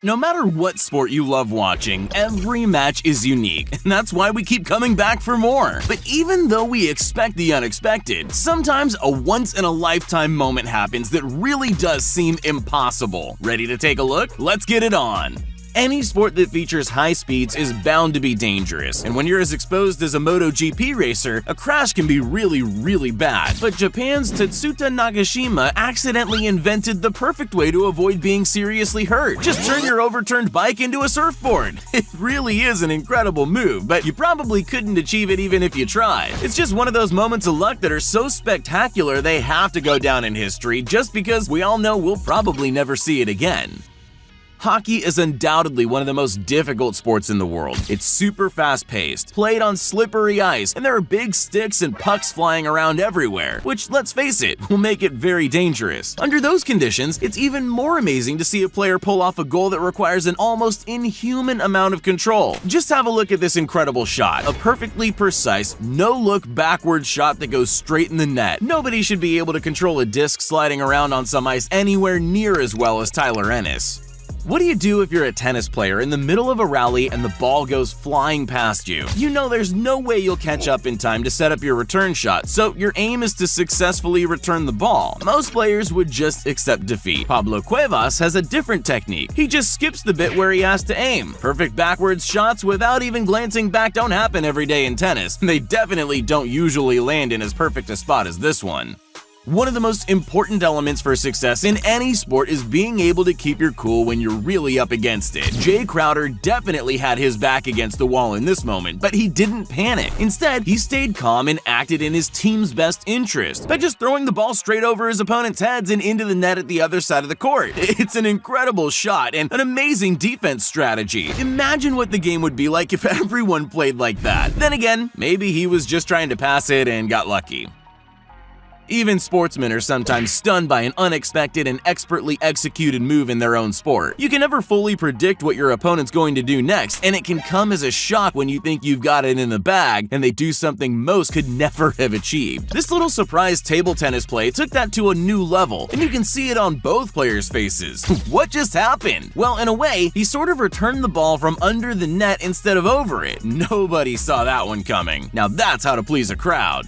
No matter what sport you love watching, every match is unique, and that's why we keep coming back for more. But even though we expect the unexpected, sometimes a once-in-a-lifetime moment happens that really does seem impossible. Ready to take a look? Let's get it on! Any sport that features high speeds is bound to be dangerous, and when you're as exposed as a MotoGP racer, a crash can be really bad. But Japan's Tatsuta Nagashima accidentally invented the perfect way to avoid being seriously hurt. Just turn your overturned bike into a surfboard. It really is an incredible move, but you probably couldn't achieve it even if you tried. It's just one of those moments of luck that are so spectacular they have to go down in history just because we all know we'll probably never see it again. Hockey is undoubtedly one of the most difficult sports in the world. It's super fast-paced, played on slippery ice, and there are big sticks and pucks flying around everywhere, which, let's face it, will make it very dangerous. Under those conditions, it's even more amazing to see a player pull off a goal that requires an almost inhuman amount of control. Just have a look at this incredible shot, a perfectly precise, no-look backward shot that goes straight in the net. Nobody should be able to control a disc sliding around on some ice anywhere near as well as Tyler Ennis. What do you do if you're a tennis player in the middle of a rally and the ball goes flying past you? You know there's no way you'll catch up in time to set up your return shot, so your aim is to successfully return the ball. Most players would just accept defeat. Pablo Cuevas has a different technique. He just skips the bit where he has to aim. Perfect backwards shots without even glancing back don't happen every day in tennis. They definitely don't usually land in as perfect a spot as this one. One of the most important elements for success in any sport is being able to keep your cool when you're really up against it. Jay Crowder definitely had his back against the wall in this moment, but he didn't panic. Instead, he stayed calm and acted in his team's best interest by just throwing the ball straight over his opponent's heads and into the net at the other side of the court. It's an incredible shot and an amazing defense strategy. Imagine what the game would be like if everyone played like that. Then again, maybe he was just trying to pass it and got lucky. Even sportsmen are sometimes stunned by an unexpected and expertly executed move in their own sport. You can never fully predict what your opponent's going to do next, and it can come as a shock when you think you've got it in the bag and they do something most could never have achieved. This little surprise table tennis play took that to a new level, and you can see it on both players' faces. What just happened? Well, in a way, he sort of returned the ball from under the net instead of over it. Nobody saw that one coming. Now that's how to please a crowd.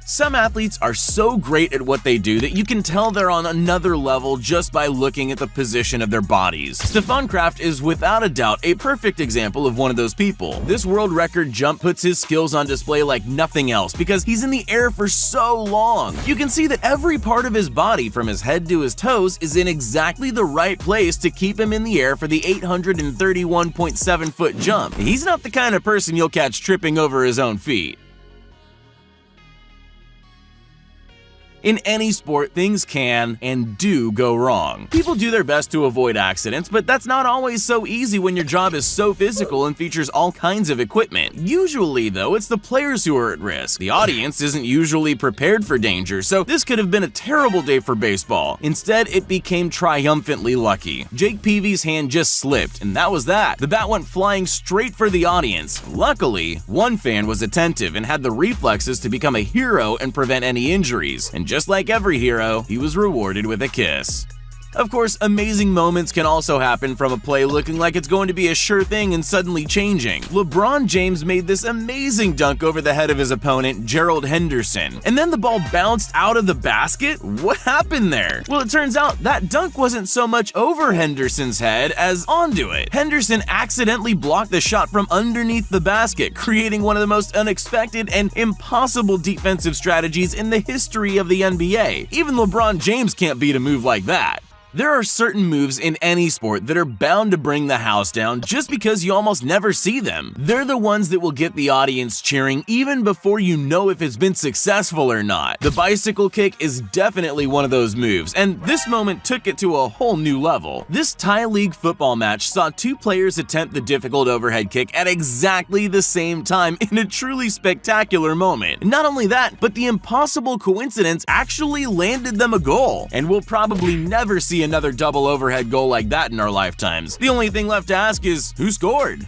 Some athletes are so great at what they do that you can tell they're on another level just by looking at the position of their bodies. Stefan Kraft is without a doubt a perfect example of one of those people. This world record jump puts his skills on display like nothing else because he's in the air for so long. You can see that every part of his body, from his head to his toes, is in exactly the right place to keep him in the air for the 831.7-foot jump. He's not the kind of person you'll catch tripping over his own feet. In any sport, things can and do go wrong. People do their best to avoid accidents, but that's not always so easy when your job is so physical and features all kinds of equipment. Usually, though, it's the players who are at risk. The audience isn't usually prepared for danger, so this could have been a terrible day for baseball. Instead, it became triumphantly lucky. Jake Peavy's hand just slipped, and that was that. The bat went flying straight for the audience. Luckily, one fan was attentive and had the reflexes to become a hero and prevent any injuries. And just like every hero, he was rewarded with a kiss. Of course, amazing moments can also happen from a play looking like it's going to be a sure thing and suddenly changing. LeBron James made this amazing dunk over the head of his opponent, Gerald Henderson, and then the ball bounced out of the basket? What happened there? Well, it turns out that dunk wasn't so much over Henderson's head as onto it. Henderson accidentally blocked the shot from underneath the basket, creating one of the most unexpected and impossible defensive strategies in the history of the NBA. Even LeBron James can't beat a move like that. There are certain moves in any sport that are bound to bring the house down just because you almost never see them. They're the ones that will get the audience cheering even before you know if it's been successful or not. The bicycle kick is definitely one of those moves, and this moment took it to a whole new level. This Thai League football match saw two players attempt the difficult overhead kick at exactly the same time in a truly spectacular moment. Not only that, but the impossible coincidence actually landed them a goal, and we'll probably never see another double overhead goal like that in our lifetimes. The only thing left to ask is, who scored?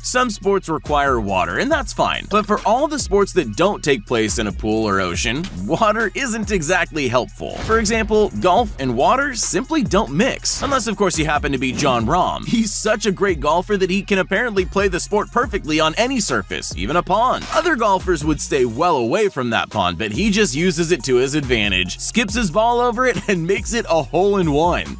Some sports require water, and that's fine. But for all the sports that don't take place in a pool or ocean, water isn't exactly helpful. For example, golf and water simply don't mix. Unless, of course, you happen to be Jon Rahm. He's such a great golfer that he can apparently play the sport perfectly on any surface, even a pond. Other golfers would stay well away from that pond, but he just uses it to his advantage, skips his ball over it, and makes it a hole-in-one.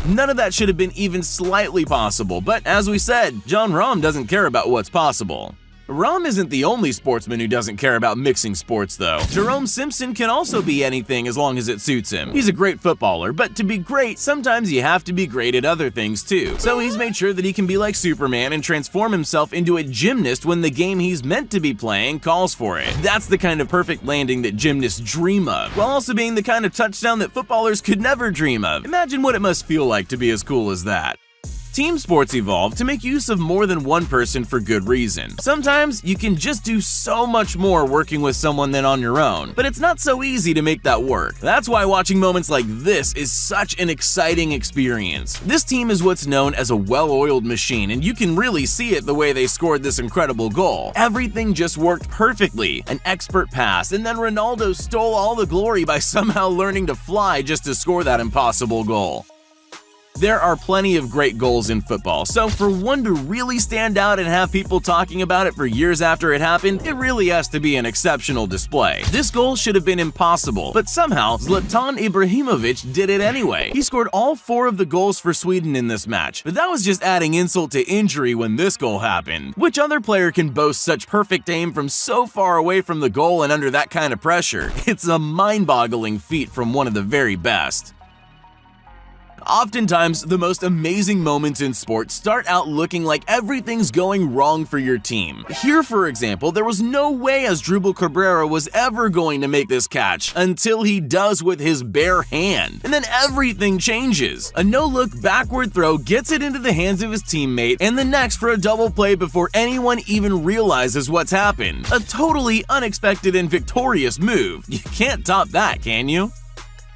None of that should have been even slightly possible, but as we said, Jon Rahm doesn't care about what's possible. Rahm isn't the only sportsman who doesn't care about mixing sports, though. Jerome Simpson can also be anything as long as it suits him. He's a great footballer, but to be great, sometimes you have to be great at other things too. So he's made sure that he can be like Superman and transform himself into a gymnast when the game he's meant to be playing calls for it. That's the kind of perfect landing that gymnasts dream of, while also being the kind of touchdown that footballers could never dream of. Imagine what it must feel like to be as cool as that. Team sports evolved to make use of more than one person for good reason. Sometimes you can just do so much more working with someone than on your own, but it's not so easy to make that work. That's why watching moments like this is such an exciting experience. This team is what's known as a well-oiled machine, and you can really see it the way they scored this incredible goal. Everything just worked perfectly. An expert pass, and then Ronaldo stole all the glory by somehow learning to fly just to score that impossible goal. There are plenty of great goals in football, so for one to really stand out and have people talking about it for years after it happened, it really has to be an exceptional display. This goal should have been impossible, but somehow Zlatan Ibrahimovic did it anyway. He scored all 4 of the goals for Sweden in this match, but that was just adding insult to injury when this goal happened. Which other player can boast such perfect aim from so far away from the goal and under that kind of pressure? It's a mind-boggling feat from one of the very best. Oftentimes, the most amazing moments in sports start out looking like everything's going wrong for your team. Here, for example, there was no way Asdrubal Cabrera was ever going to make this catch until he does with his bare hand. And then everything changes. A no-look backward throw gets it into the hands of his teammate, and the next for a double play before anyone even realizes what's happened. A totally unexpected and victorious move. You can't top that, can you?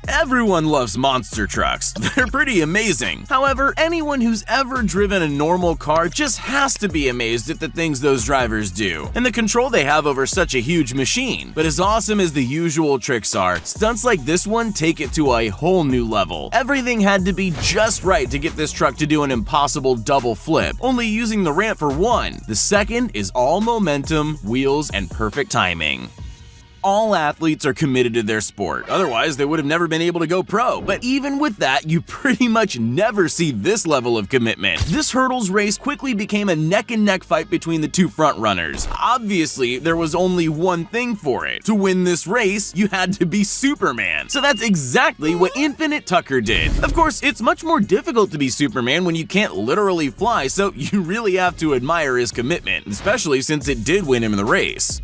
Everyone loves monster trucks. They're pretty amazing. However, anyone who's ever driven a normal car just has to be amazed at the things those drivers do, and the control they have over such a huge machine. But as awesome as the usual tricks are, stunts like this one take it to a whole new level. Everything had to be just right to get this truck to do an impossible double flip, only using the ramp for one. The second is all momentum, wheels, and perfect timing. All athletes are committed to their sport, otherwise they would have never been able to go pro. But even with that, you pretty much never see this level of commitment. This hurdles race quickly became a neck-and-neck fight between the 2 front runners. Obviously, there was only one thing for it. To win this race, you had to be Superman. So that's exactly what Infinite Tucker did. Of course, it's much more difficult to be Superman when you can't literally fly, so you really have to admire his commitment, especially since it did win him the race.